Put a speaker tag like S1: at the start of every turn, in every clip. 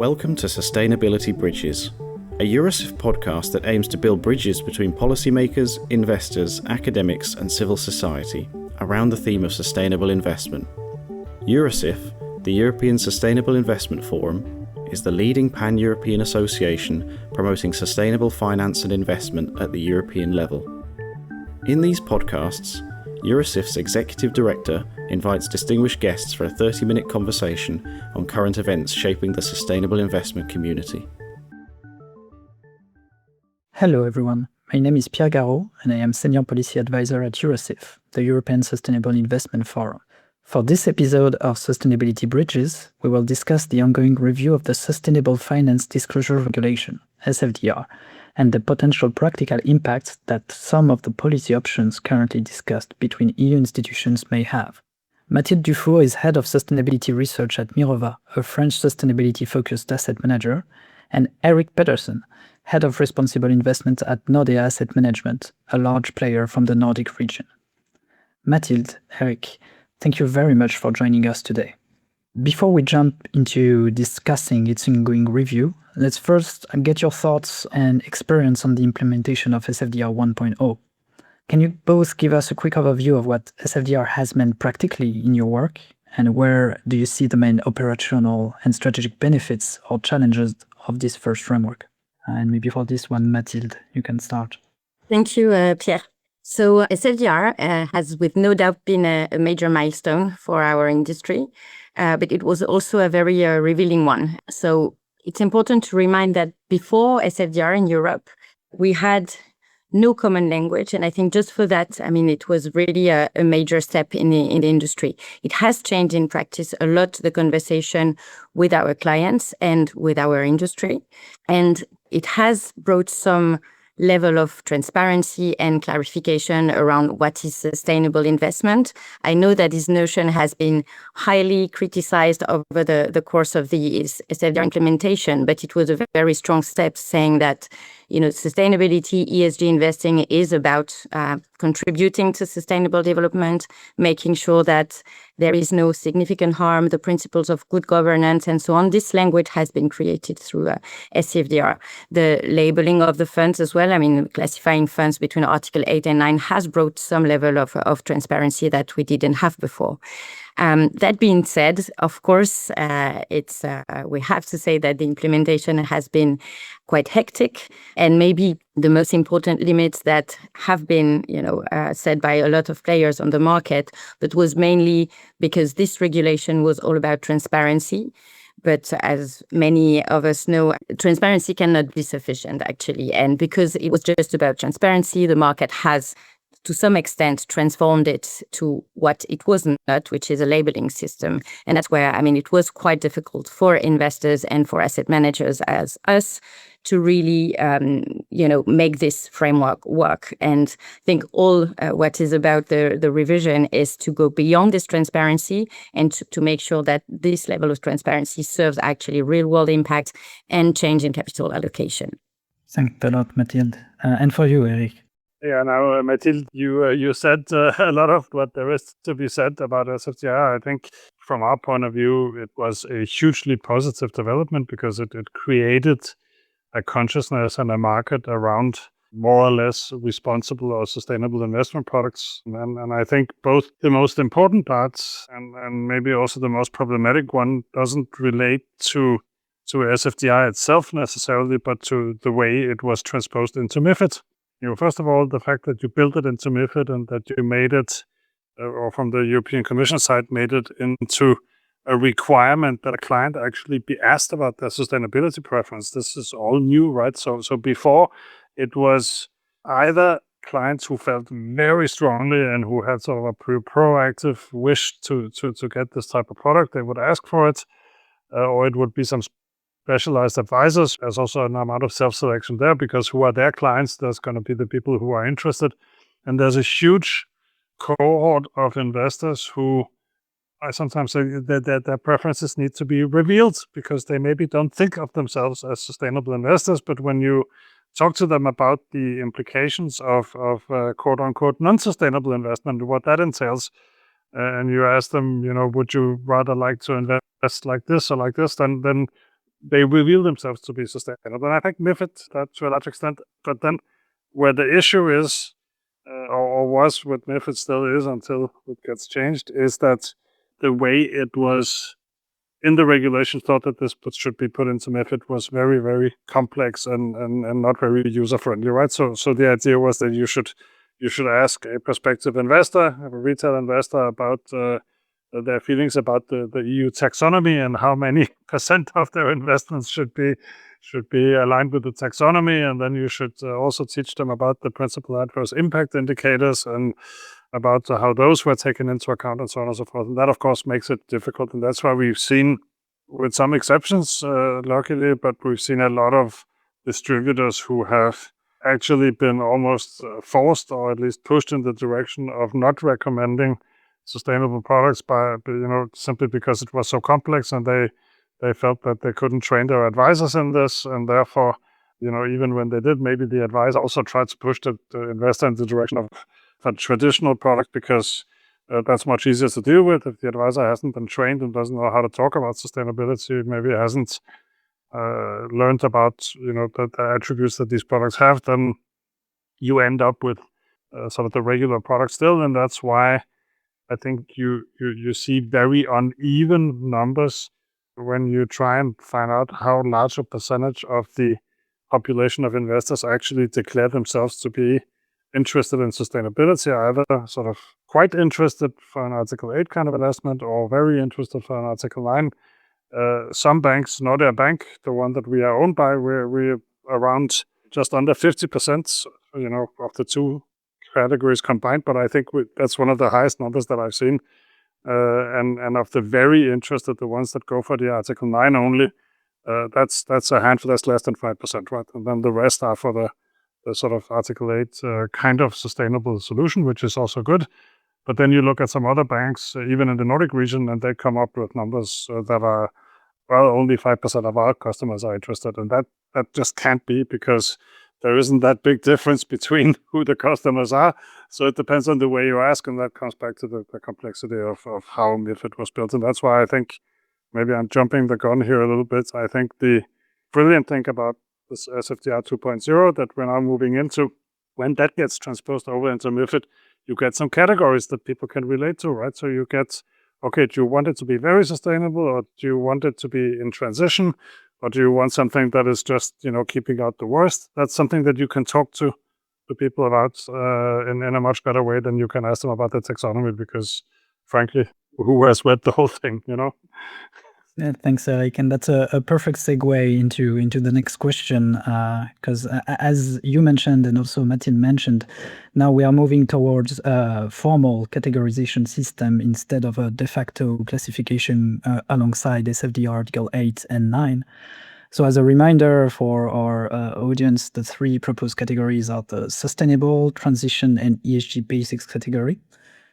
S1: Welcome to Sustainability Bridges, a Eurosif podcast that aims to build bridges between policymakers, investors, academics and civil society around the theme of sustainable investment. Eurosif, the European Sustainable Investment Forum, is the leading pan-European association promoting sustainable finance and investment at the European level. In these podcasts, Eurosif's Executive Director invites distinguished guests for a 30-minute conversation on current events shaping the sustainable investment community.
S2: Hello everyone, my name is Pierre Garot and I am Senior Policy Advisor at Eurosif, the European Sustainable Investment Forum. For this episode of Sustainability Bridges, we will discuss the ongoing review of the Sustainable Finance Disclosure Regulation, SFDR, and the potential practical impacts that some of the policy options currently discussed between EU institutions may have. Mathilde Dufour is Head of Sustainability Research at Mirova, a French sustainability-focused asset manager, and Eric Pedersen, Head of Responsible Investment at Nordea Asset Management, a large player from the Nordic region. Mathilde, Eric, thank you very much for joining us today. Before we jump into discussing its ongoing review, let's first get your thoughts and experience on the implementation of SFDR 1.0. Can you both give us a quick overview of what SFDR has meant practically in your work, and where do you see the main operational and strategic benefits or challenges of this first framework? And maybe for this one, Mathilde, you can start.
S3: Thank you, Pierre. So SFDR has with no doubt been a major milestone for our industry, but it was also a very revealing one. So it's important to remind that before SFDR in Europe, we had no common language. And I think just for that, it was really a major step in the industry. It has changed in practice a lot, the conversation with our clients and with our industry. And it has brought some level of transparency and clarification around what is sustainable investment. I know that this notion has been highly criticized over the course of the SFDR implementation, but it was a very strong step saying that, sustainability, ESG investing is about contributing to sustainable development, making sure that there is no significant harm, the principles of good governance, and so on. This language has been created through SFDR. The labeling of the funds as well, classifying funds between Article 8 and 9 has brought some level of transparency that we didn't have before. That being said, of course, we have to say that the implementation has been quite hectic, and maybe the most important limits that have been, set by a lot of players on the market, but was mainly because this regulation was all about transparency. But as many of us know, transparency cannot be sufficient, actually. And because it was just about transparency, the market has to some extent transformed it to what it was not, which is a labeling system. And that's where, it was quite difficult for investors and for asset managers as us to really, make this framework work. And I think all what is about the revision is to go beyond this transparency and to make sure that this level of transparency serves actually real-world impact and change in capital allocation.
S2: Thanks a lot, Mathilde. And for you, Eric?
S4: Yeah, now, Mathilde, you said a lot of what there is to be said about SFDR. I think from our point of view, it was a hugely positive development because it created a consciousness and a market around more or less responsible or sustainable investment products. And I think both the most important parts and maybe also the most problematic one doesn't relate to SFDR itself necessarily, but to the way it was transposed into MiFID. First of all, the fact that you built it into MiFID and that you made it, or from the European Commission side, made it into a requirement that a client actually be asked about their sustainability preference. This is all new, right? So before, it was either clients who felt very strongly and who had sort of a proactive wish to get this type of product, they would ask for it, or it would be some specialized advisors. There's also an amount of self-selection there because who are their clients? There's going to be the people who are interested. And there's a huge cohort of investors who I sometimes say that their preferences need to be revealed because they maybe don't think of themselves as sustainable investors. But when you talk to them about the implications of quote-unquote non-sustainable investment, what that entails, and you ask them, would you rather like to invest like this or like this, then they reveal themselves to be sustainable. And I think MiFID, that to a large extent, but then where the issue is, or was with MiFID still is until it gets changed, is that the way it was in the regulation thought that this should be put into MiFID was very, very complex and not very user-friendly, right? So the idea was that you should ask a prospective investor, a retail investor, about their feelings about the EU taxonomy and how many % of their investments should be aligned with the taxonomy. And then you should also teach them about the principal adverse impact indicators and about how those were taken into account and so on and so forth. And that, of course, makes it difficult. And that's why we've seen, with some exceptions, luckily, but we've seen a lot of distributors who have actually been almost forced or at least pushed in the direction of not recommending sustainable products by, simply because it was so complex and they felt that they couldn't train their advisors in this. And therefore, even when they did, maybe the advisor also tried to push the investor in the direction of a traditional product because that's much easier to deal with. If the advisor hasn't been trained and doesn't know how to talk about sustainability, maybe hasn't learned about the attributes that these products have, then you end up with sort of the regular product still. And that's why I think you see very uneven numbers when you try and find out how large a percentage of the population of investors actually declare themselves to be interested in sustainability, either sort of quite interested for an Article 8 kind of investment or very interested for an Article 9. Some banks, Nordea Bank, the one that we are owned by, we're around just under 50%, of the two categories combined. But I think that's one of the highest numbers that I've seen. And of the very interested, the ones that go for the Article 9 only, that's a handful. That's less than 5%, right? And then the rest are for the sort of Article 8 kind of sustainable solution, which is also good. But then you look at some other banks, even in the Nordic region, and they come up with numbers that are, well, only 5% of our customers are interested. And that just can't be, because there isn't that big difference between who the customers are. So it depends on the way you ask, and that comes back to the complexity of how MiFID was built. And that's why I think, maybe I'm jumping the gun here a little bit, I think the brilliant thing about this SFDR 2.0 that we're now moving into, when that gets transposed over into MiFID, you get some categories that people can relate to, right? So you get, okay, do you want it to be very sustainable, or do you want it to be in transition, or do you want something that is just, keeping out the worst? That's something that you can talk to people about in a much better way than you can ask them about the taxonomy, because frankly, who has read the whole thing,
S2: Yeah, thanks, Eric. And that's a perfect segue into the next question, because as you mentioned, and also Mathilde mentioned, now we are moving towards a formal categorization system instead of a de facto classification alongside SFDR Article 8 and 9. So as a reminder for our audience, the three proposed categories are the sustainable, transition, and ESG basics category.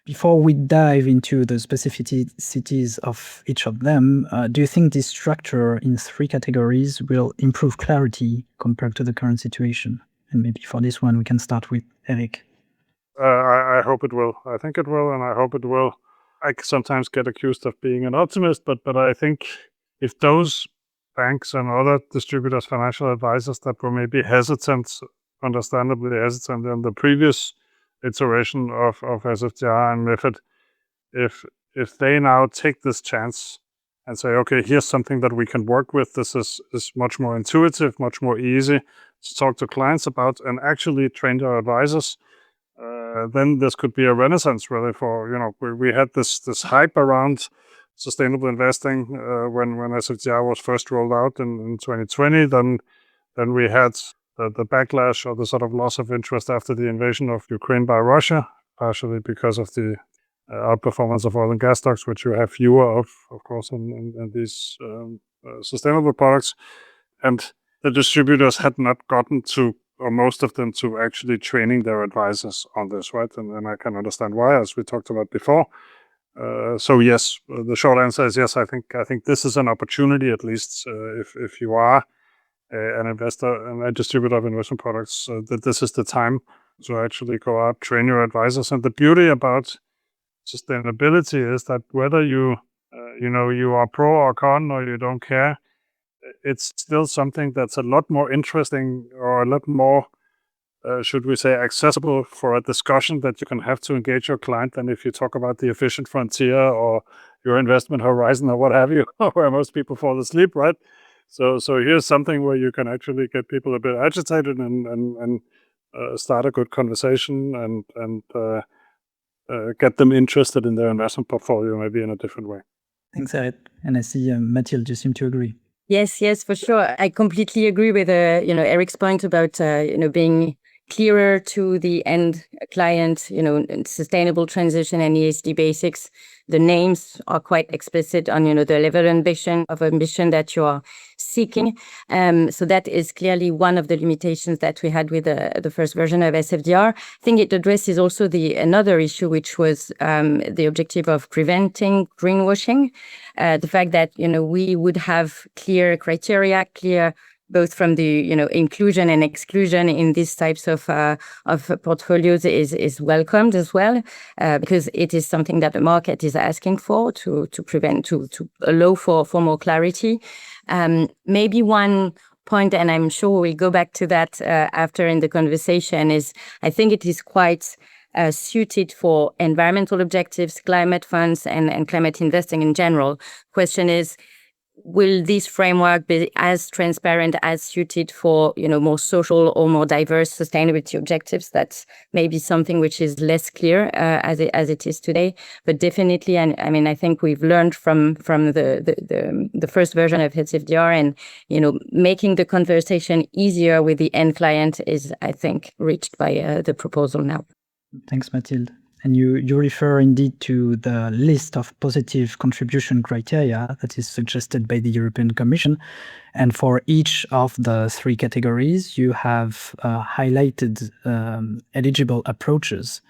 S2: Before we dive into the specificities of each of them, do you think this structure in three categories will improve clarity compared to the current situation? And maybe for this one, we can start with Eric.
S4: I hope it will. I think it will, and I hope it will. I sometimes get accused of being an optimist, but I think if those banks and other distributors, financial advisors that were maybe hesitant, understandably hesitant in the previous iteration of SFDR and MiFID, if they now take this chance and say, okay, here's something that we can work with, this is much more intuitive, much more easy to talk to clients about, and actually train their advisors, then this could be a renaissance really for, we had this hype around sustainable investing when SFDR was first rolled out in 2020. Then we had the backlash or the sort of loss of interest after the invasion of Ukraine by Russia, partially because of the outperformance of oil and gas stocks, which you have fewer of course, in these sustainable products. And the distributors had not gotten to, or most of them, to actually training their advisors on this, right? And I can understand why, as we talked about before. So yes, the short answer is yes. I think this is an opportunity, at least if you are an investor and a distributor of investment products, that this is the time to actually go out, train your advisors. And the beauty about sustainability is that whether you are pro or con, or you don't care, it's still something that's a lot more interesting or a lot more, should we say, accessible for a discussion that you can have to engage your client than if you talk about the efficient frontier or your investment horizon or what have you, where most people fall asleep, right? So here's something where you can actually get people a bit agitated and start a good conversation and get them interested in their investment portfolio maybe in a different way.
S2: Thanks, Eric. And I see Mathilde, you seem to agree.
S3: Yes, for sure. I completely agree with Eric's point about being clearer to the end client, sustainable transition and ESG basics. The names are quite explicit on, the level of ambition that you are seeking. So that is clearly one of the limitations that we had with the first version of SFDR. I think it addresses also another issue, which was the objective of preventing greenwashing. The fact that, we would have clear criteria, both from the inclusion and exclusion in these types of portfolios is welcomed as well, because it is something that the market is asking for to allow for more clarity. Maybe one point, and I'm sure we'll go back to that after in the conversation, is I think it is quite suited for environmental objectives, climate funds, and climate investing in general. Question is, will this framework be as transparent as suited for more social or more diverse sustainability objectives? That's maybe something which is less clear as it is today. But definitely, and I mean, I think we've learned from the first version of SFDR, and making the conversation easier with the end client is, I think, reached by the proposal now.
S2: Thanks, Mathilde. And you refer indeed to the list of positive contribution criteria that is suggested by the European Commission. And for each of the three categories, you have highlighted eligible approaches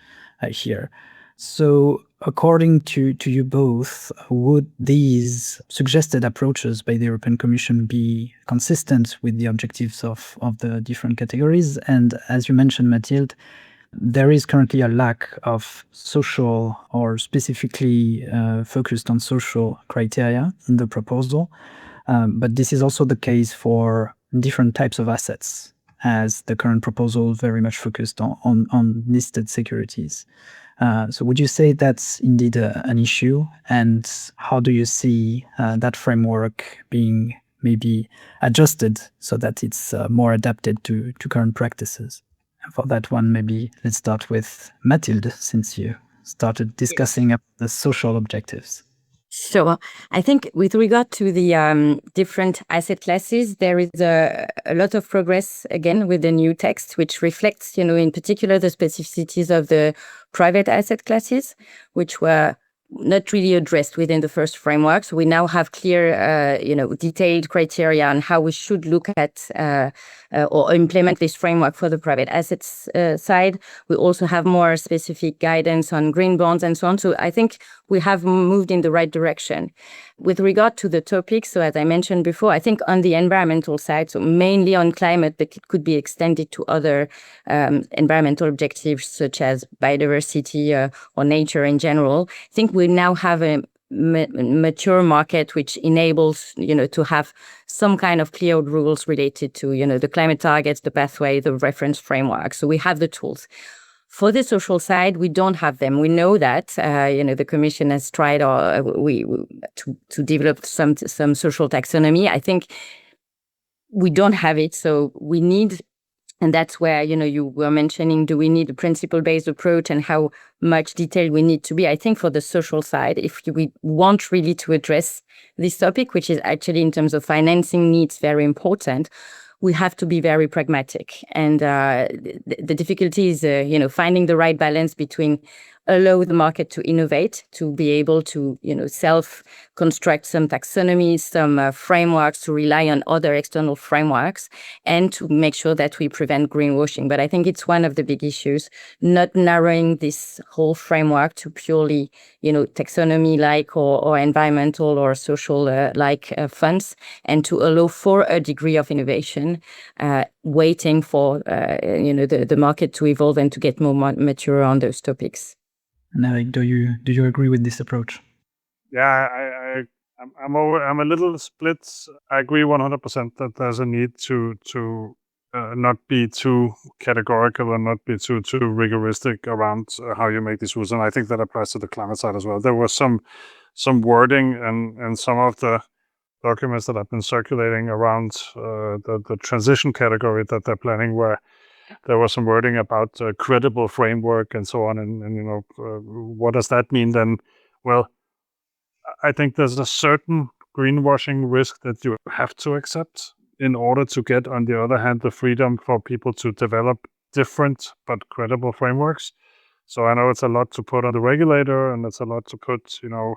S2: here. So according to you both, would these suggested approaches by the European Commission be consistent with the objectives of the different categories? And as you mentioned, Mathilde, there is currently a lack of social or specifically focused on social criteria in the proposal. But this is also the case for different types of assets, as the current proposal very much focused on listed securities. So would you say that's indeed an issue? And how do you see that framework being maybe adjusted so that it's more adapted to current practices? For that one, maybe let's start with Mathilde, since you started discussing the social objectives.
S3: Sure. I think with regard to the different asset classes, there is a lot of progress, again, with the new text, which reflects, in particular, the specificities of the private asset classes, which were not really addressed within the first framework. So we now have clear, detailed criteria on how we should look at or implement this framework for the private assets side. We also have more specific guidance on green bonds and so on. So I think we have moved in the right direction. With regard to the topics, so as I mentioned before, I think on the environmental side, so mainly on climate, but it could be extended to other environmental objectives such as biodiversity or nature in general. I think we now have a mature market which enables, to have some kind of clear rules related to, the climate targets, the pathway, the reference framework. So we have the tools. For the social side, we don't have them. We know that, the Commission has tried to develop some social taxonomy. I think we don't have it, so we need, and that's where, you were mentioning, do we need a principle-based approach and how much detail we need to be? I think for the social side, if we want really to address this topic, which is actually in terms of financing needs very important, we have to be very pragmatic. And the difficulty is, finding the right balance between allow the market to innovate, to be able to, self-construct some taxonomies, some frameworks, to rely on other external frameworks, and to make sure that we prevent greenwashing. But I think it's one of the big issues, not narrowing this whole framework to purely, taxonomy-like or environmental or social-like funds, and to allow for a degree of innovation, waiting for, the market to evolve and to get more mature on those topics.
S2: And Eric, do you agree with this approach?
S4: Yeah, I'm a little split. I agree 100% that there's a need to not be too categorical and not be too rigoristic around how you make these rules. And I think that applies to the climate side as well. There was some wording and some of the documents that have been circulating around the transition category that they're planning, where there was some wording about credible framework and so on. And what does that mean then? Well, I think there's a certain greenwashing risk that you have to accept in order to get, on the other hand, the freedom for people to develop different but credible frameworks. So I know it's a lot to put on the regulator, and it's a lot to put, and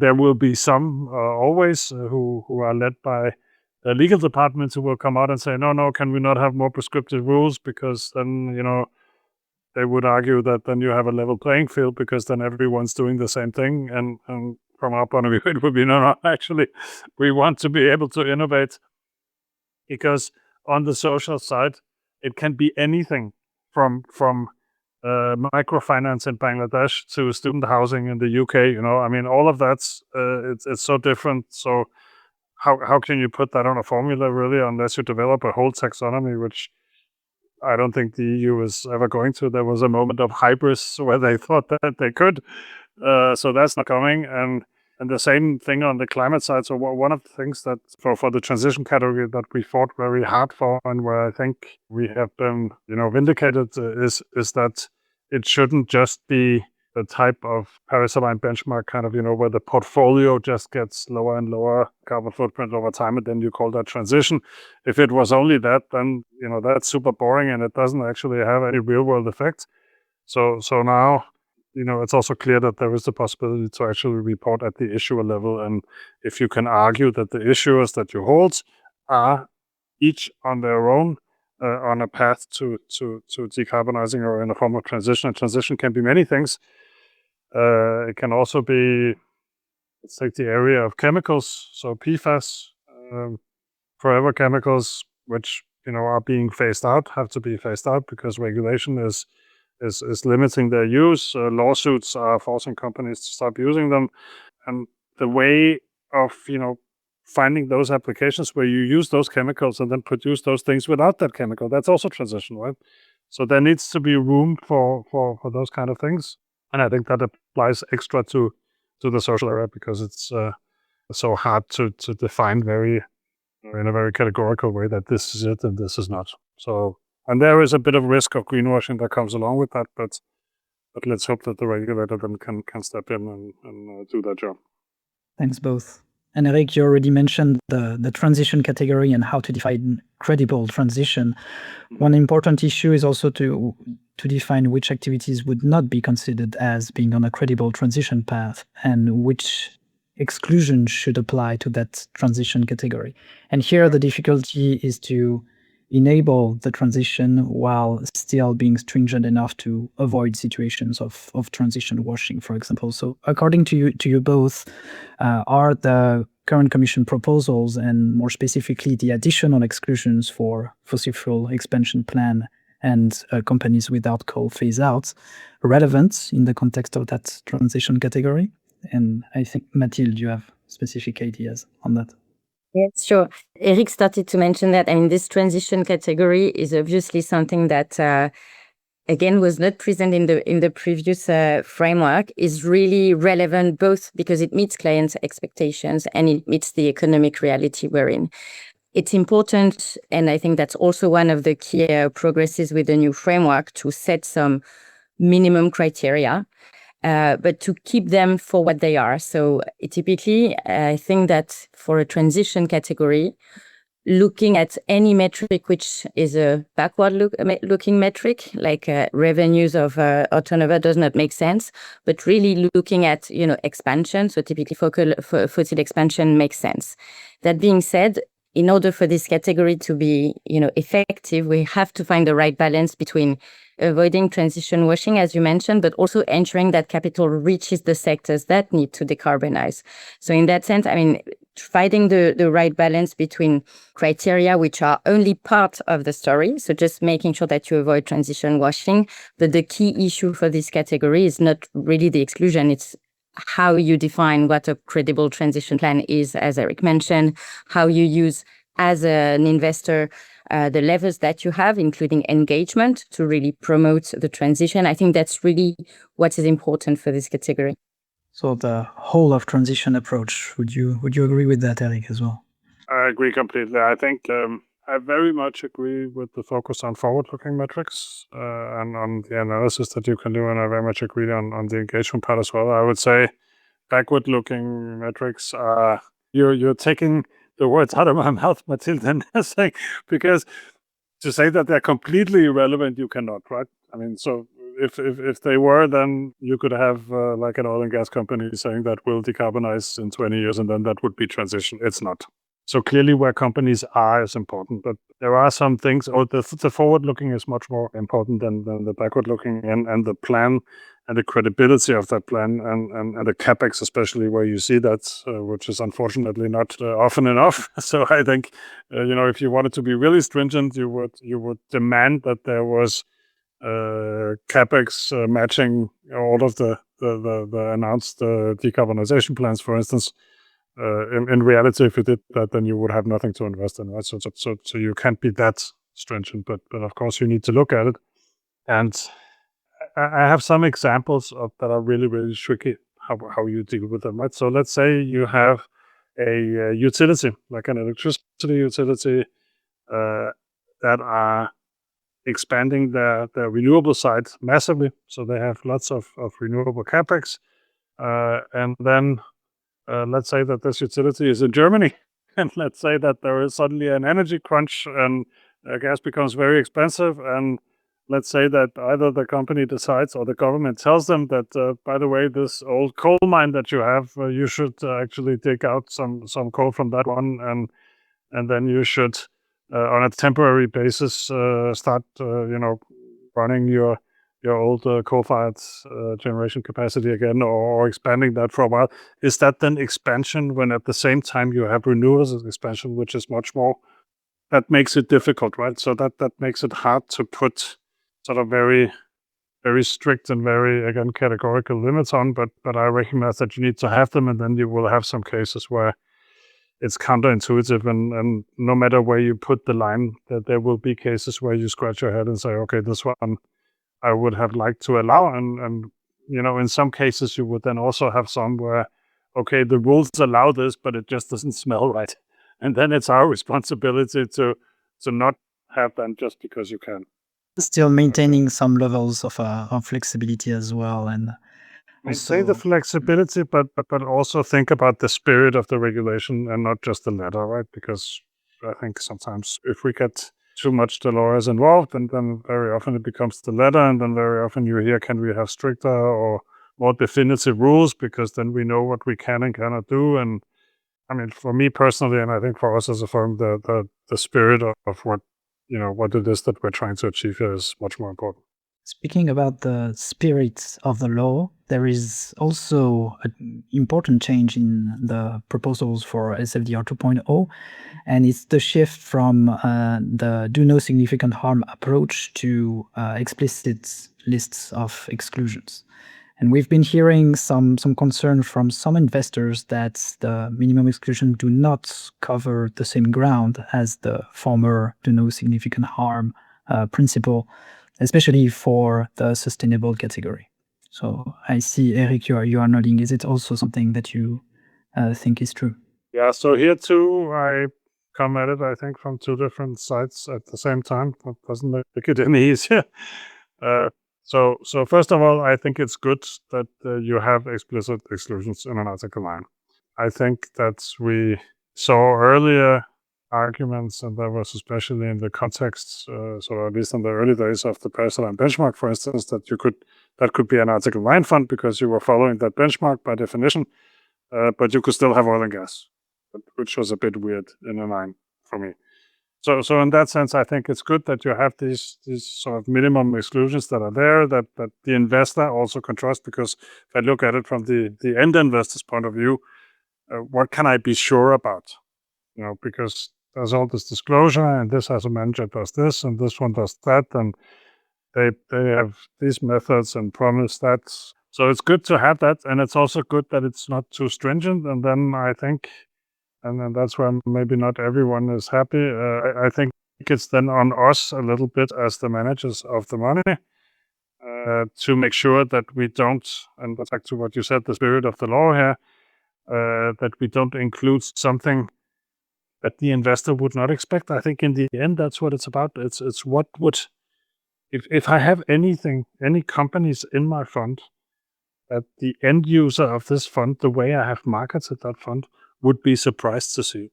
S4: there will be some always who are led by legal departments who will come out and say, no, can we not have more prescriptive rules? Because then, they would argue that then you have a level playing field, because then everyone's doing the same thing. And from our point of view, it would be, no, actually, we want to be able to innovate, because on the social side, it can be anything from microfinance in Bangladesh to student housing in the UK. All of that's it's so different. So how can you put that on a formula, really, unless you develop a whole taxonomy, which I don't think the EU is ever going to. There was a moment of hybris where they thought that they could. So that's not coming. And the same thing on the climate side. So one of the things that for the transition category that we fought very hard for, and where I think we have been, vindicated, is that it shouldn't just be the type of Paris-aligned benchmark kind of, where the portfolio just gets lower and lower carbon footprint over time, and then you call that transition. If it was only that, then, that's super boring, and it doesn't actually have any real-world effect. So now, it's also clear that there is the possibility to actually report at the issuer level, and if you can argue that the issuers that you hold are each on their own on a path to decarbonizing or in a form of transition, and transition can be many things. It can also be, let's take the area of chemicals, so PFAS, forever chemicals, which are being phased out, have to be phased out because regulation is limiting their use. Lawsuits are forcing companies to stop using them, and the way of finding those applications where you use those chemicals and then produce those things without that chemical, that's also transition, right? So there needs to be room for those kind of things. And I think that applies extra to the social area, because it's so hard to define in a very categorical way that this is it and this is not. So, and there is a bit of risk of greenwashing that comes along with that, but let's hope that the regulator then can step in and do that job.
S2: Thanks both. And Eric, you already mentioned the transition category and how to define credible transition. One important issue is also to define which activities would not be considered as being on a credible transition path, and which exclusions should apply to that transition category. And here the difficulty is to enable the transition while still being stringent enough to avoid situations of transition washing, for example. So according to you both, are the current Commission proposals, and more specifically the additional exclusions for fossil fuel expansion plan and companies without coal phase-outs, relevant in the context of that transition category? And I think, Mathilde, you have specific ideas on that.
S3: Yes, sure. Eric started to mention that. This transition category is obviously something that, again, was not present in the previous framework, is really relevant both because it meets clients' expectations and it meets the economic reality we're in. It's important, and I think that's also one of the key progresses with the new framework, to set some minimum criteria, but to keep them for what they are. So typically, I think that for a transition category, looking at any metric which is a backward-looking metric, like revenues of turnover, does not make sense. But really looking at expansion, so typically fossil expansion makes sense. That being said, in order for this category to be effective, we have to find the right balance between avoiding transition washing, as you mentioned, but also ensuring that capital reaches the sectors that need to decarbonize. So in that sense, finding the right balance between criteria which are only part of the story, so just making sure that you avoid transition washing, but the key issue for this category is not really the exclusion, it's how you define what a credible transition plan is, as Eric mentioned, how you use as an investor the levers that you have, including engagement, to really promote the transition. I think that's really what is important for this category.
S2: So the whole of transition approach, would you agree with that, Eric, as well?
S4: I agree completely. I think I very much agree with the focus on forward-looking metrics and on the analysis that you can do, and I very much agree on the engagement part as well. I would say backward-looking metrics are you're taking the words out of my mouth, Mathilde, because to say that they're completely irrelevant, you cannot, right? I mean, so if they were, then you could have like an oil and gas company saying that we'll decarbonize in 20 years, and then that would be transition. It's not. So clearly where companies are is important, but there are some things, or the forward-looking is much more important than the backward-looking, and the plan and the credibility of that plan and the CapEx, especially where you see that, which is unfortunately not often enough. So I think, if you wanted to be really stringent, you would demand that there was CapEx matching all of the announced decarbonization plans, for instance. In reality, if you did that, then you would have nothing to invest in, right? So you can't be that stringent, but of course you need to look at it. And I have some examples of that are really, really tricky, how you deal with them, right? So let's say you have a utility, like an electricity utility, that are expanding their renewable side massively. So they have lots of renewable CapEx. And then let's say that this utility is in Germany, and let's say that there is suddenly an energy crunch and gas becomes very expensive, and let's say that either the company decides or the government tells them that, by the way, this old coal mine that you have, you should actually take out some coal from that one, and then you should, on a temporary basis, start, running your old coal-fired generation capacity again, or expanding that for a while. Is that then expansion when at the same time you have renewables expansion, which is much more, that makes it difficult, right? So that makes it hard to put sort of very, very strict and very, again, categorical limits on, but I recognize that you need to have them, and then you will have some cases where it's counterintuitive, and no matter where you put the line, that there will be cases where you scratch your head and say, okay, this one I would have liked to allow, and in some cases you would then also have some where, okay, the rules allow this, but it just doesn't smell right, and then it's our responsibility to not have them just because you can.
S2: Still maintaining some levels of flexibility as well, and
S4: say the flexibility, but also think about the spirit of the regulation and not just the letter, right? Because I think sometimes if we get too much the lawyers involved, and then very often it becomes the letter, and then very often you hear, can we have stricter or more definitive rules, because then we know what we can and cannot do. And I mean, for me personally, and I think for us as a firm, the spirit of what what it is that we're trying to achieve here is much more important.
S2: Speaking about the spirit of the law, there is also an important change in the proposals for SFDR 2.0, and it's the shift from the do no significant harm approach to explicit lists of exclusions. And we've been hearing some concern from some investors that the minimum exclusion do not cover the same ground as the former do no significant harm principle, especially for the sustainable category. So I see, Eric, you are nodding. Is it also something that you think is true?
S4: Yeah, so here too, I come at it, I think, from two different sides at the same time. That doesn't make it any easier. So first of all, I think it's good that you have explicit exclusions in an Article 9. I think that we saw earlier arguments, and that was especially in the context, so at least in the early days of the Paris benchmark, for instance, that could be an Article 9 fund because you were following that benchmark by definition, but you could still have oil and gas, which was a bit weird in a 9 for me. So in that sense, I think it's good that you have these sort of minimum exclusions that are there, that the investor also can trust, because if I look at it from the end investor's point of view, what can I be sure about? Because there's all this disclosure, and this as a manager does this, and this one does that, and they have these methods and promise that. So it's good to have that, and it's also good that it's not too stringent. And then I think, and then that's where maybe not everyone is happy. I think it's then on us a little bit as the managers of the money to make sure that we don't, and back to what you said, the spirit of the law here, that we don't include something that the investor would not expect. I think in the end, that's what it's about. It's what would, if I have any companies in my fund that the end user of this fund, the way I have marketed that fund, would be surprised to see.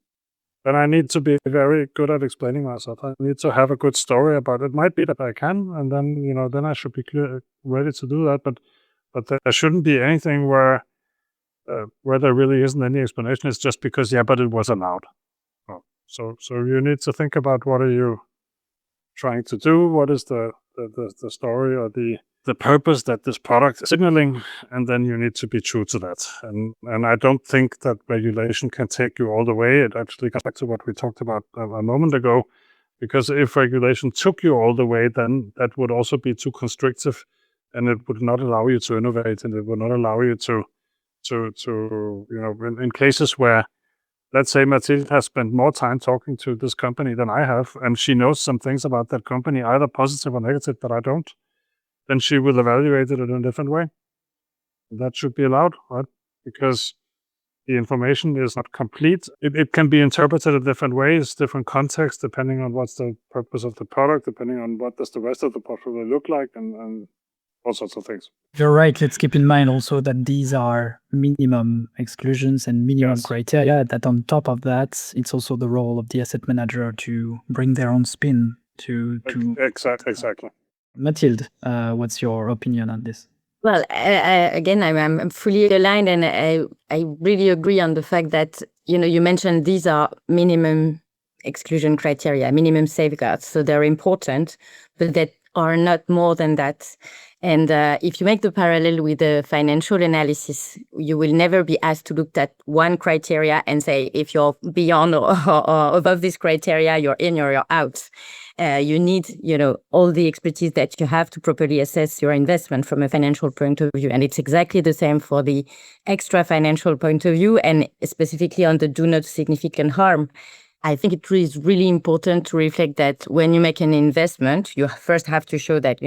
S4: Then I need to be very good at explaining myself. I need to have a good story about it. It might be that I can, and then then I should be ready to do that. But there shouldn't be anything where there really isn't any explanation. It's just because but it was allowed. So you need to think about what are you trying to do? What is the story or the purpose that this product is signaling, and then you need to be true to that. And I don't think that regulation can take you all the way. It actually comes back to what we talked about a moment ago, because if regulation took you all the way, then that would also be too constrictive, and it would not allow you to innovate, and it would not allow you to in cases where, let's say Mathilde has spent more time talking to this company than I have, and she knows some things about that company, either positive or negative, that I don't, then she will evaluate it in a different way. That should be allowed, right? Because the information is not complete. It can be interpreted in different ways, different contexts, depending on what's the purpose of the product, depending on what does the rest of the portfolio look like, and all sorts of things.
S2: You're right. Let's keep in mind also that these are minimum exclusions and minimum criteria, that on top of that, it's also the role of the asset manager to bring their own spin to
S4: Exactly.
S2: Mathilde, what's your opinion on this?
S3: Well, again, I'm fully aligned, and I really agree on the fact that, you mentioned these are minimum exclusion criteria, minimum safeguards. So they're important, but that are not more than that. And if you make the parallel with the financial analysis, you will never be asked to look at one criteria and say, if you're beyond or above this criteria, you're in or you're out. You need, all the expertise that you have to properly assess your investment from a financial point of view. And it's exactly the same for the extra financial point of view, and specifically on the do not significant harm. I think it is really important to reflect that when you make an investment, you first have to show that,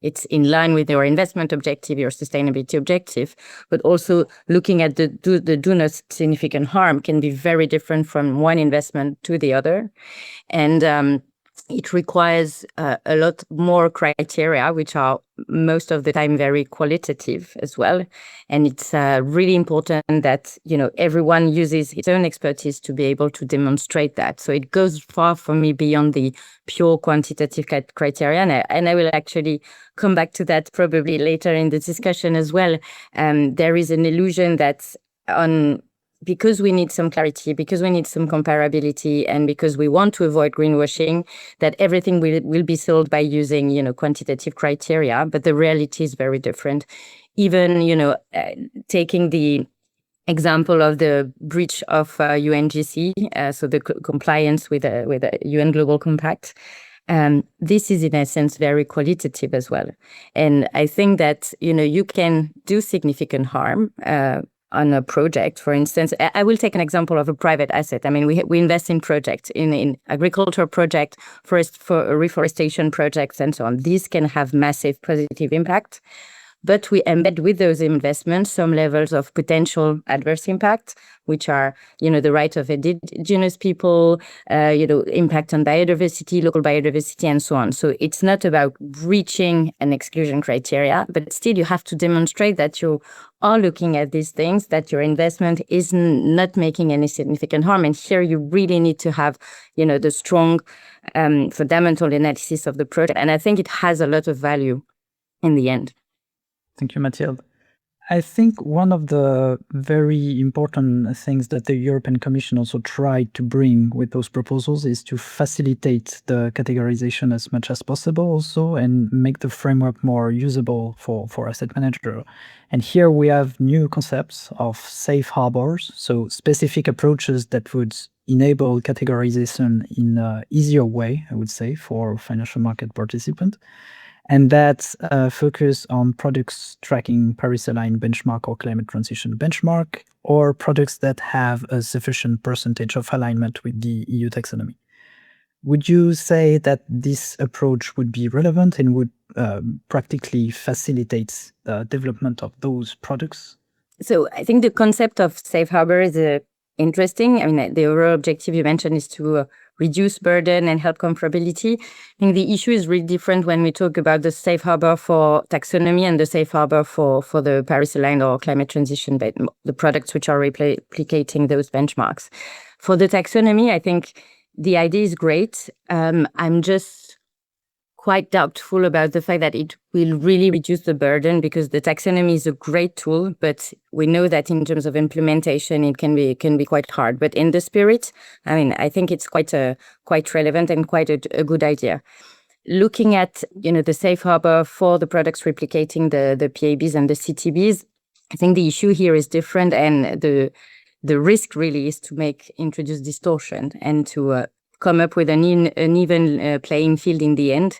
S3: it's in line with your investment objective, your sustainability objective, but also looking at the do not significant harm can be very different from one investment to the other. And it requires a lot more criteria, which are most of the time very qualitative as well. And it's really important that, everyone uses its own expertise to be able to demonstrate that. So it goes far for me beyond the pure quantitative criteria. And I will actually come back to that probably later in the discussion as well. There is an illusion that because we need some clarity, because we need some comparability, and because we want to avoid greenwashing, that everything will be sold by using, quantitative criteria. But the reality is very different. Even, taking the example of the breach of UNGC, so the compliance with the UN Global Compact, this is in essence very qualitative as well. And I think that, you can do significant harm on a project. For instance, I will take an example of a private asset. I mean, we invest in projects, in agriculture project, for reforestation projects, and so on. These can have massive positive impact, but we embed with those investments some levels of potential adverse impact, which are, the right of indigenous people, impact on biodiversity, local biodiversity, and so on. So it's not about reaching an exclusion criteria, but still you have to demonstrate that you are looking at these things, that your investment is not making any significant harm. And here you really need to have, the strong fundamental analysis of the project. And I think it has a lot of value in the end.
S2: Thank you, Mathilde. I think one of the very important things that the European Commission also tried to bring with those proposals is to facilitate the categorization as much as possible also, and make the framework more usable for asset manager. And here we have new concepts of safe harbors, so specific approaches that would enable categorization in an easier way, I would say, for financial market participants. And that's focus on products tracking Paris-aligned benchmark or climate transition benchmark, or products that have a sufficient percentage of alignment with the EU taxonomy. Would you say that this approach would be relevant and would practically facilitate the development of those products?
S3: So I think the concept of safe harbor is interesting. I mean, the overall objective you mentioned is to reduce burden and help comparability. I think the issue is really different when we talk about the safe harbor for taxonomy and the safe harbor for the Paris-aligned or climate transition, the products which are replicating those benchmarks. For the taxonomy, I think the idea is great. I'm just quite doubtful about the fact that it will really reduce the burden, because the taxonomy is a great tool, but we know that in terms of implementation, it can be quite hard. But in the spirit, I mean, I think it's quite relevant and quite a good idea. Looking at the safe harbor for the products replicating the PAIs and the CTBs, I think the issue here is different, and the risk really is to introduce distortion and to come up with an even playing field in the end,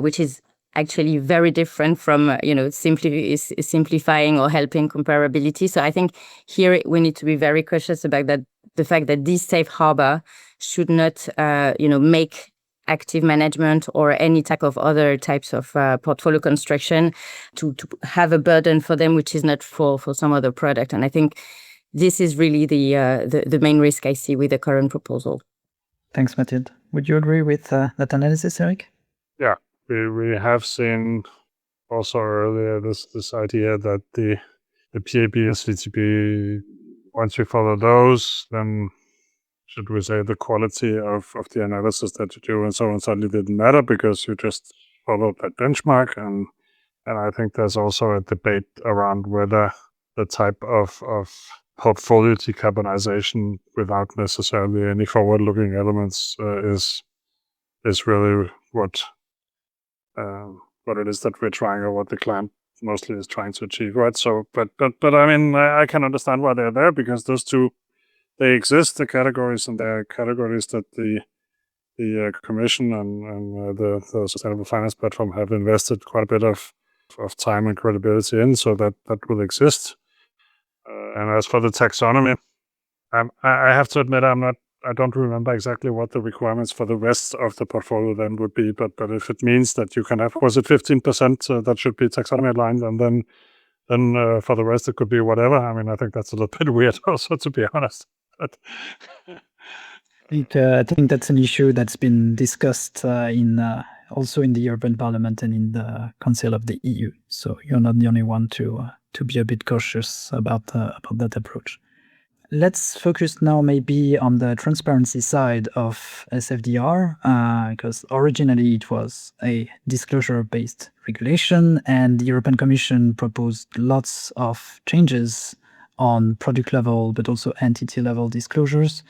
S3: which is actually very different from simplifying or helping comparability. So I think here we need to be very cautious about that. The fact that this safe harbor should not make active management or any type of other types of portfolio construction to have a burden for them, which is not for some other product. And I think this is really the main risk I see with the current proposal.
S2: Thanks, Mathilde. Would you agree with that analysis, Eric?
S4: Yeah, we have seen also earlier this idea that the PAB and CTB, once we follow those, then should we say the quality of the analysis that you do and so on suddenly didn't matter because you just followed that benchmark. And I think there's also a debate around whether the type of portfolio decarbonization without necessarily any forward-looking elements is really what it is that we're trying, or what the client mostly is trying to achieve, right? So, but I mean, I can understand why they're there, because those two, they exist, the categories, and they're categories that the Commission and the Sustainable Finance Platform have invested quite a bit of time and credibility in, so that will exist. And as for the taxonomy, I have to admit I don't remember exactly what the requirements for the rest of the portfolio then would be. But if it means that you can have, was it 15% that should be taxonomy aligned, and then for the rest it could be whatever. I mean, I think that's a little bit weird also, to be honest. But
S2: I think that's an issue that's been discussed also in the European Parliament and in the Council of the EU. So you're not the only one to be a bit cautious about that approach. Let's focus now maybe on the transparency side of SFDR, because originally it was a disclosure-based regulation, and the European Commission proposed lots of changes on product level, but also entity level disclosures.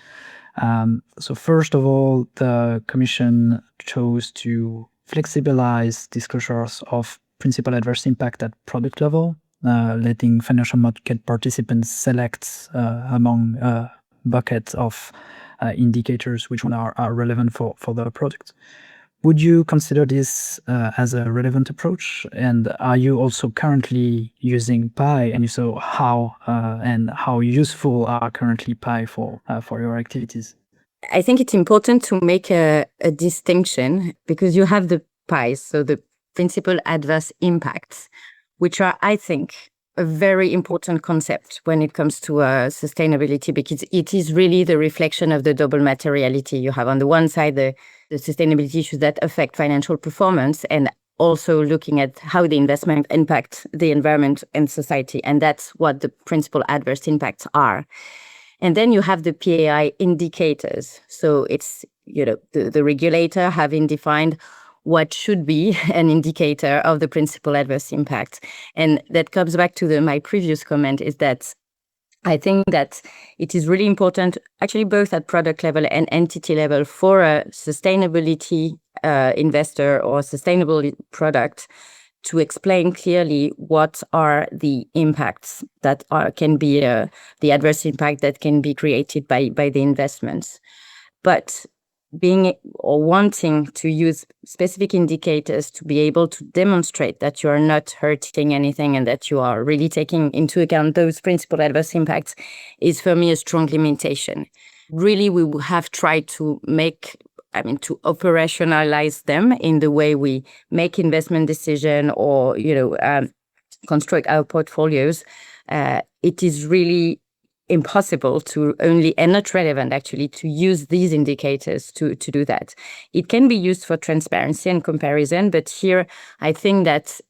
S2: So first of all, the Commission chose to flexibilize disclosures of principal adverse impact at product level, letting financial market participants select among a bucket of indicators which one are relevant for the product. Would you consider this as a relevant approach? And are you also currently using PAI? And if so, how and how useful are currently PAI for your activities?
S3: I think it's important to make a distinction, because you have the PAIs, so the principal adverse impacts, which are, I think, a very important concept when it comes to sustainability, because it is really the reflection of the double materiality. You have on the one side the sustainability issues that affect financial performance, and also looking at how the investment impacts the environment and society. And that's what the principal adverse impacts are. And then you have the PAI indicators. So it's, the regulator having defined what should be an indicator of the principal adverse impact. And that comes back to my previous comment, is that I think that it is really important, actually both at product level and entity level, for a sustainability investor or sustainable product to explain clearly what are the impacts that can be the adverse impact that can be created by the investments. But being or wanting to use specific indicators to be able to demonstrate that you are not hurting anything and that you are really taking into account those principal adverse impacts is for me a strong limitation. Really, we have tried to to operationalize them in the way we make investment decision or, construct our portfolios. It is really impossible to and not relevant actually to use these indicators to do that. It can be used for transparency and comparison, but here I think that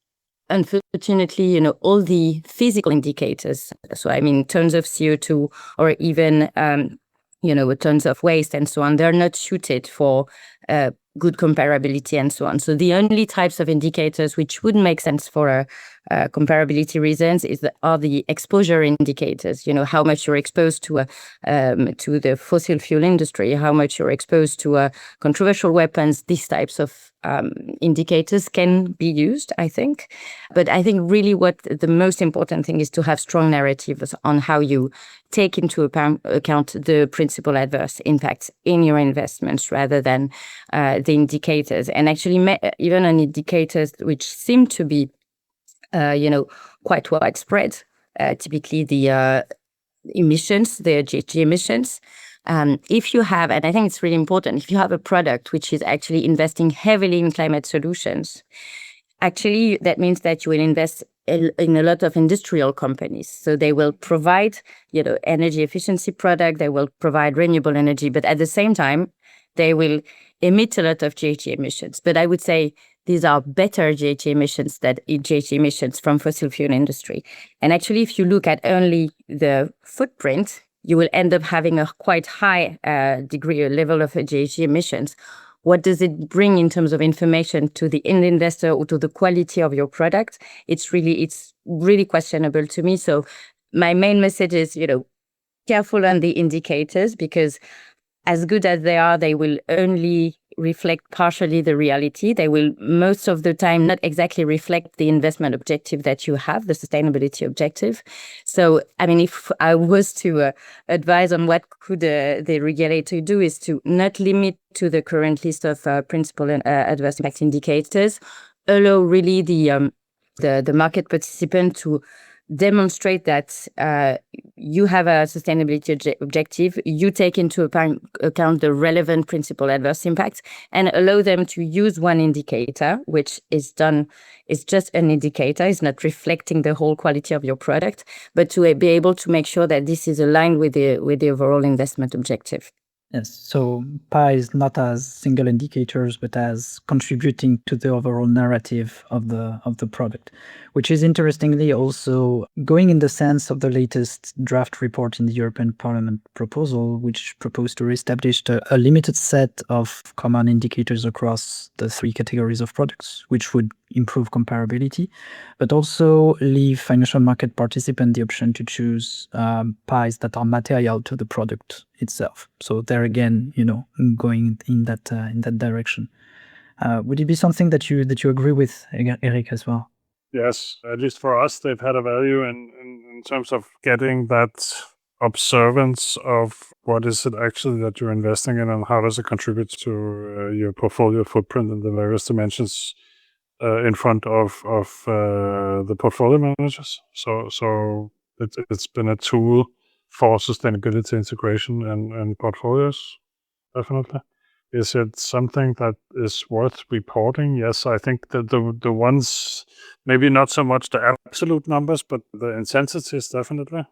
S3: unfortunately, all the physical indicators, so tons of CO2 or even tons of waste and so on, they're not suited for good comparability and so on. So the only types of indicators which would make sense for comparability reasons are the exposure indicators. How much you're exposed to the fossil fuel industry, how much you're exposed to controversial weapons. These types of indicators can be used, I think. But I think really what the most important thing is to have strong narratives on how you take into account the principal adverse impacts in your investments rather than the indicators. And actually, even on indicators which seem to be, quite widespread, typically the emissions, the GHG emissions. If you have, and I think it's really important, if you have a product which is actually investing heavily in climate solutions, actually that means that you will invest in a lot of industrial companies. So they will provide, energy efficiency product, they will provide renewable energy, but at the same time, they will emit a lot of GHG emissions. But I would say these are better GHG emissions than GHG emissions from fossil fuel industry. And actually, if you look at only the footprint, you will end up having a quite high degree or level of GHG emissions. What does it bring in terms of information to the end investor or to the quality of your product? It's really questionable to me. So my main message is, careful on the indicators, because as good as they are, they will only reflect partially the reality. They will most of the time not exactly reflect the investment objective that you have, the sustainability objective. So, if I was to advise on what could the regulator do, is to not limit to the current list of principal and adverse impact indicators, allow really the market participant to demonstrate that you have a sustainability objective, you take into account the relevant principal adverse impacts, and allow them to use one indicator, which is just an indicator, it's not reflecting the whole quality of your product, but to be able to make sure that this is aligned with the overall investment objective.
S2: Yes, so PAIs not as single indicators, but as contributing to the overall narrative of the product, which is interestingly also going in the sense of the latest draft report in the European Parliament proposal, which proposed to reestablish a limited set of common indicators across the three categories of products, which would improve comparability, but also leave financial market participants the option to choose PAIs that are material to the product itself. So there again, going in that direction. Would it be something that you agree with, Eric, as well?
S4: Yes, at least for us, they've had a value in terms of getting that observance of what is it actually that you're investing in and how does it contribute to your portfolio footprint in the various dimensions in front of the portfolio managers. So it's been a tool for sustainability integration and portfolios, definitely. Is it something that is worth reporting? Yes, I think that the ones, maybe not so much the absolute numbers, but the intensities, definitely.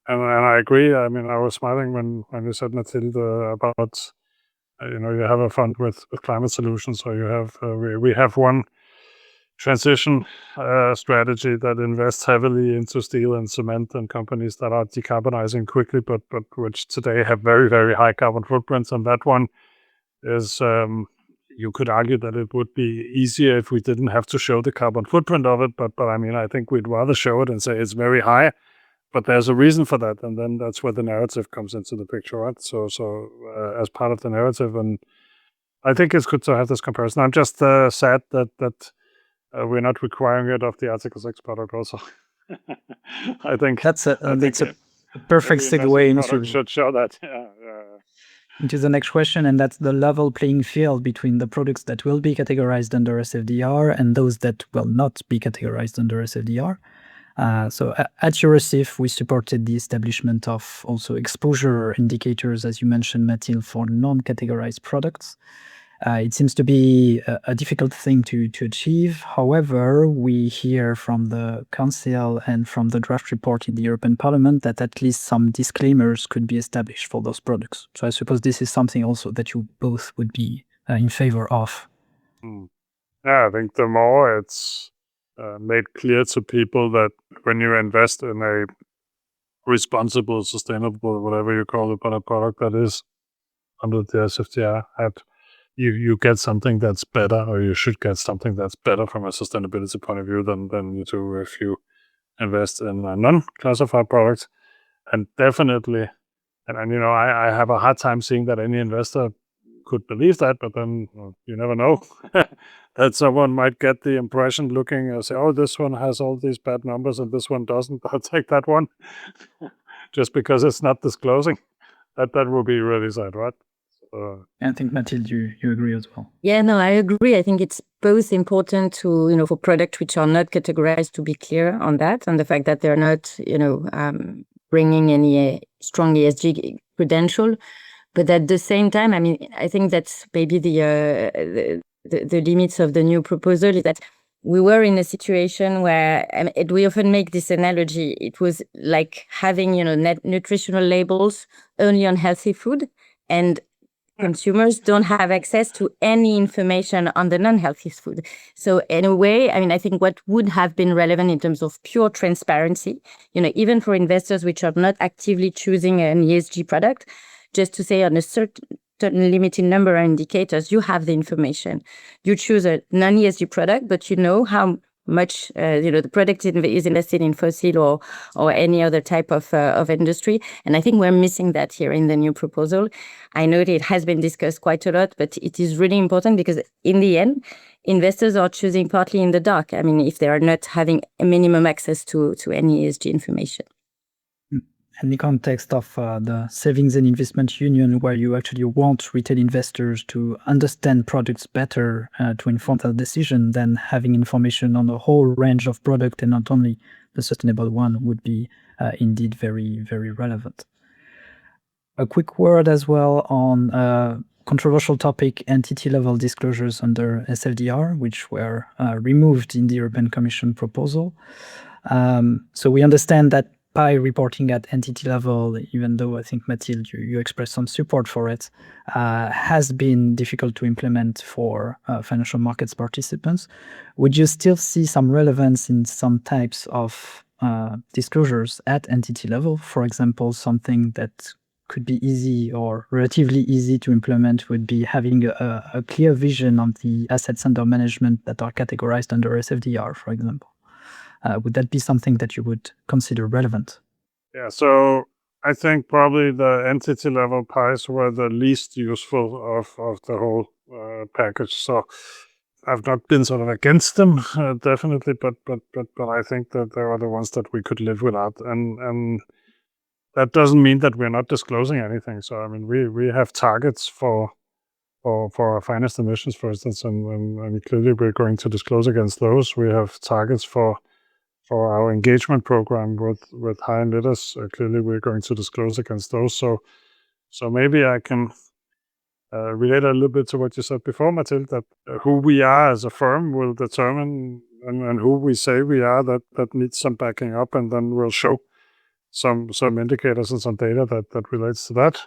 S4: And I agree. I was smiling when you said, Mathilde, about, you have a fund with climate solutions, or you have, we have one transition strategy that invests heavily into steel and cement and companies that are decarbonizing quickly, but which today have very, very high carbon footprints. And that one is, you could argue that it would be easier if we didn't have to show the carbon footprint of it. But I think we'd rather show it and say it's very high, but there's a reason for that. And then that's where the narrative comes into the picture, right? So as part of the narrative, and I think it's good to have this comparison. I'm just sad that we're not requiring it of the Article 6 product also. I think
S2: that's a perfect segue into.
S4: Should show that.
S2: into the next question, and that's the level playing field between the products that will be categorized under SFDR and those that will not be categorized under SFDR. So at Eurosif, we supported the establishment of also exposure indicators, as you mentioned, Mathilde, for non-categorized products. It seems to be a difficult thing to achieve. However, we hear from the Council and from the draft report in the European Parliament that at least some disclaimers could be established for those products. So I suppose this is something also that you both would be in favor of.
S4: Yeah, I think the more it's made clear to people that when you invest in a responsible, sustainable, whatever you call it, but a product that is under the SFDR, you get something that's better, or you should get something that's better from a sustainability point of view than you do if you invest in a non-classified product. And definitely, and you know, I have a hard time seeing that any investor could believe that, but then you never know that someone might get the impression looking and say, oh, this one has all these bad numbers and this one doesn't. I'll take that one just because it's not disclosing. That would be really sad, right?
S2: I think, Mathilde, you agree as well.
S3: Yeah, no, I agree. I think it's both important to, you know, for products which are not categorized to be clear on that, and the fact that they're not, you know, bringing any strong ESG credential. But at the same time, I mean, I think that's maybe the limits of the new proposal is that we were in a situation where, and we often make this analogy, it was like having, you know, nutritional labels only on healthy food, and consumers don't have access to any information on the non-healthy food. So in a way, I mean, I think what would have been relevant in terms of pure transparency, you know, even for investors which are not actively choosing an ESG product, just to say on a certain limited number of indicators, you have the information. You choose a non-ESG product, but you know how much you know the product is invested in fossil or any other type of industry. And I think we're missing that here in the new proposal. I know that it has been discussed quite a lot, but it is really important because in the end, investors are choosing partly in the dark. I mean, if they are not having a minimum access to any ESG information.
S2: In the context of the Savings and Investment Union, where you actually want retail investors to understand products better to inform their decision, then having information on a whole range of products and not only the sustainable one would be indeed very, very relevant. A quick word as well on controversial topic, entity-level disclosures under SFDR, which were removed in the European Commission proposal. So we understand that PAI reporting at entity level, even though I think, Mathilde, you expressed some support for it, has been difficult to implement for financial markets participants. Would you still see some relevance in some types of disclosures at entity level? For example, something that could be easy or relatively easy to implement would be having a clear vision on the assets under management that are categorized under SFDR, for example. Would that be something that you would consider relevant?
S4: Yeah, so I think probably the entity level PAIs were the least useful of the whole package. So I've not been sort of against them, definitely, but I think that they are the ones that we could live without. And that doesn't mean that we're not disclosing anything. So I mean, we have targets for our finance emissions, for instance, and clearly we're going to disclose against those. We have targets for our engagement program with high emitters. Clearly we're going to disclose against those. So maybe I can relate a little bit to what you said before, Mathilde, that who we are as a firm will determine and who we say we are, that needs some backing up, and then we'll show some indicators and some data that relates to that,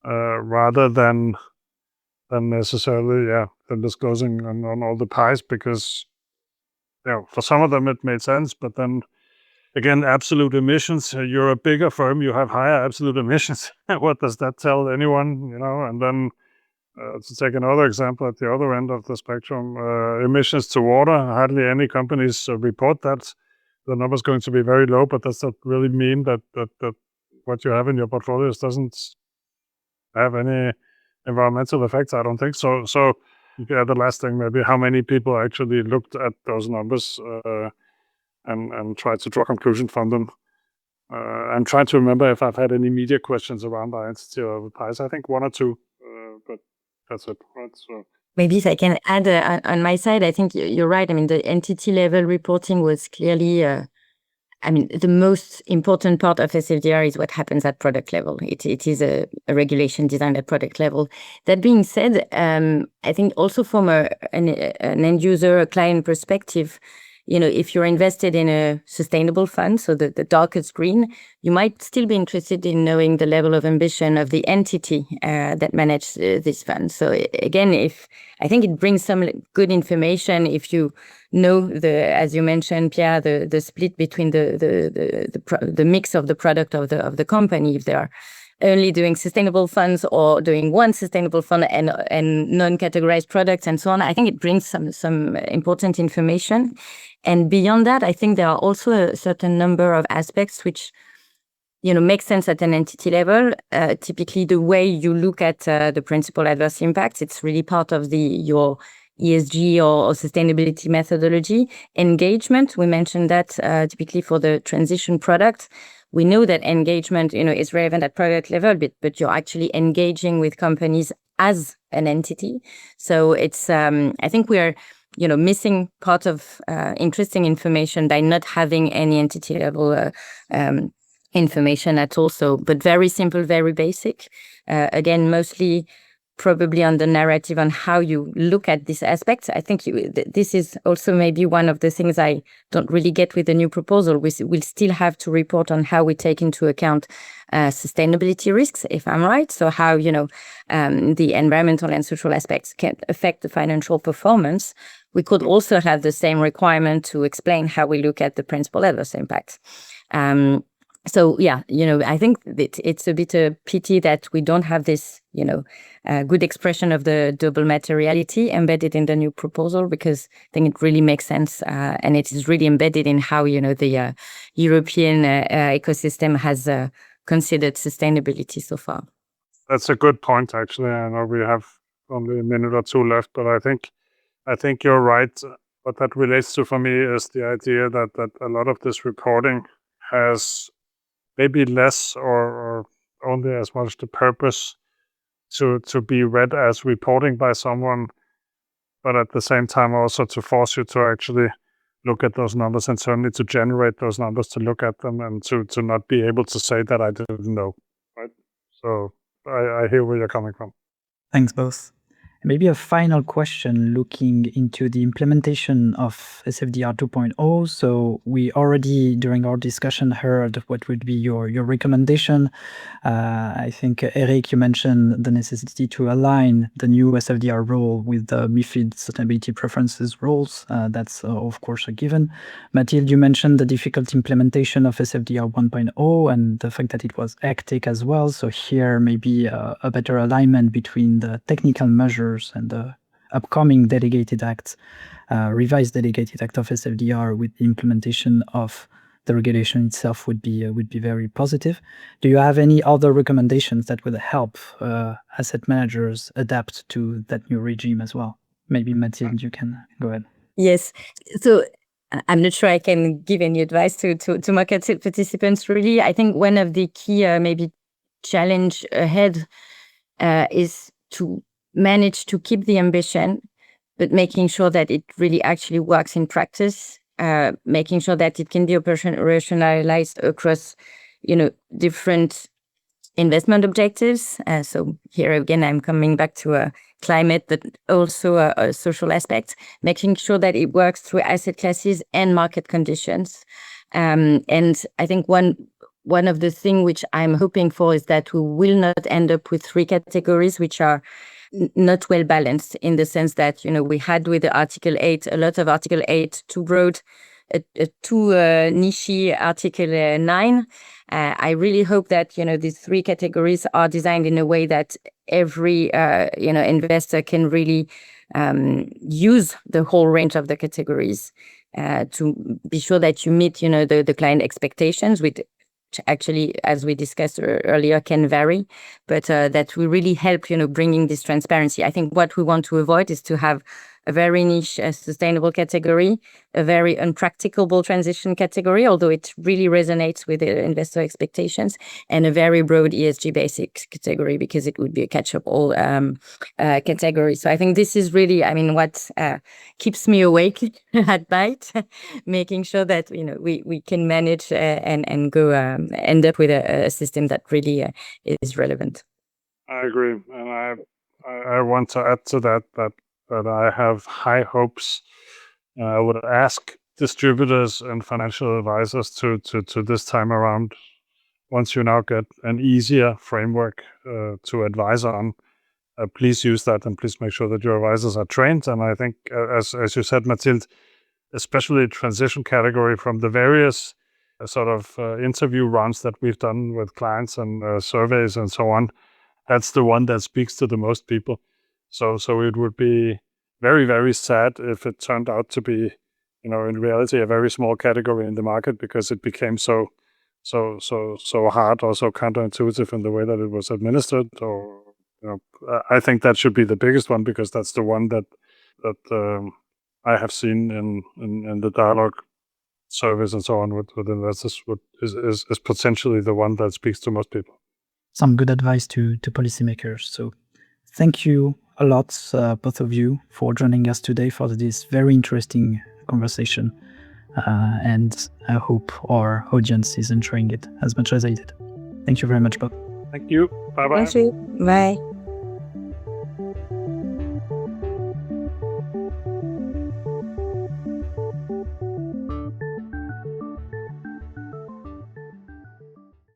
S4: rather than necessarily, than disclosing on all the PAIs, because for some of them it made sense, but then again, absolute emissions, you're a bigger firm, you have higher absolute emissions. What does that tell anyone, you know? And then to take another example at the other end of the spectrum, emissions to water, hardly any companies report that. The number's going to be very low, but does that really mean that what you have in your portfolios doesn't have any environmental effects? I don't think so. So the last thing, maybe how many people actually looked at those numbers and tried to draw conclusions from them. I'm trying to remember if I've had any media questions around identity or PAIs. I think one or two, but that's it. Right? So.
S3: Maybe if I can add on my side, I think you're right. I mean, the entity level reporting was clearly, the most important part of SFDR is what happens at product level. It is a regulation designed at product level. That being said, I think also from an end user, a client perspective, if you're invested in a sustainable fund, so the darkest green, you might still be interested in knowing the level of ambition of the entity that manages this fund. So again, I think it brings some good information if you know as you mentioned, Pierre, the split between the mix of the product of the company, if they are only doing sustainable funds or doing one sustainable fund and non-categorized products and so on. I think it brings some important information. And beyond that, I think there are also a certain number of aspects which make sense at an entity level. Typically, the way you look at the principal adverse impacts, it's really part of your ESG or sustainability methodology. Engagement, we mentioned that typically for the transition product. We know that engagement, is relevant at product level, but you're actually engaging with companies as an entity. So it's, I think we are, missing part of interesting information by not having any entity level information at all. So, but very simple, very basic. Again, mostly probably on the narrative on how you look at these aspects. I think this is also maybe one of the things I don't really get with the new proposal. We'll still have to report on how we take into account sustainability risks, if I'm right. So how, the environmental and social aspects can affect the financial performance. We could also have the same requirement to explain how we look at the principal adverse impacts. So yeah, I think it's a bit a pity that we don't have this, good expression of the double materiality embedded in the new proposal, because I think it really makes sense, and it is really embedded in how the European ecosystem has considered sustainability so far.
S4: That's a good point, actually. I know we have only a minute or two left, but I think you're right. What that relates to for me is the idea that a lot of this reporting has maybe less or only as much the purpose to be read as reporting by someone, but at the same time also to force you to actually look at those numbers and certainly to generate those numbers, to look at them and to not be able to say that I didn't know, right? So I hear where you're coming from.
S2: Thanks both. Maybe a final question looking into the implementation of SFDR 2.0. So we already, during our discussion, heard what would be your recommendation. I think, Eric, you mentioned the necessity to align the new SFDR rule with the MiFID sustainability preferences rules. That's, of course, a given. Mathilde, you mentioned the difficult implementation of SFDR 1.0 and the fact that it was hectic as well. So here, maybe a better alignment between the technical measures and the upcoming delegated act, revised delegated act of SFDR with the implementation of the regulation itself would be very positive. Do you have any other recommendations that would help asset managers adapt to that new regime as well? Maybe Mathilde, you can go ahead.
S3: Yes. So I'm not sure I can give any advice to market participants, really. I think one of the key maybe challenge ahead is to manage to keep the ambition, but making sure that it really actually works in practice, making sure that it can be operationalized across, different investment objectives. So here again, I'm coming back to climate, but also a social aspect, making sure that it works through asset classes and market conditions. And I think one of the things which I'm hoping for is that we will not end up with three categories which are not well balanced, in the sense that, we had with the Article 8, a lot of Article 8 too broad, too niche Article 9. I really hope that, these three categories are designed in a way that every, investor can really use the whole range of the categories to be sure that you meet, the client expectations, with actually, as we discussed earlier, can vary, but that will really help, bringing this transparency. I think what we want to avoid is to have a very niche sustainable category, a very unpracticable transition category, although it really resonates with the investor expectations, and a very broad ESG basics category because it would be a catch-up-all category. So I think this is really, I mean, what keeps me awake at night, making sure that we can manage and go end up with a system that really is relevant.
S4: I agree, and I want to add to that I have high hopes. I would ask distributors and financial advisors to this time around, once you now get an easier framework to advise on, please use that and please make sure that your advisors are trained. And I think, as you said, Mathilde, especially transition category, from the various sort of interview rounds that we've done with clients and surveys and so on, that's the one that speaks to the most people. So it would be very, very sad if it turned out to be, in reality, a very small category in the market because it became so hard or so counterintuitive in the way that it was administered. Or I think that should be the biggest one because that's the one that I have seen in the dialogue surveys and so on with investors is potentially the one that speaks to most people.
S2: Some good advice to policymakers. So thank you a lot, both of you, for joining us today for this very interesting conversation. And I hope our audience is enjoying it as much as I did. Thank you very much, both.
S4: Thank you. Bye-bye.
S3: Thank you. Bye.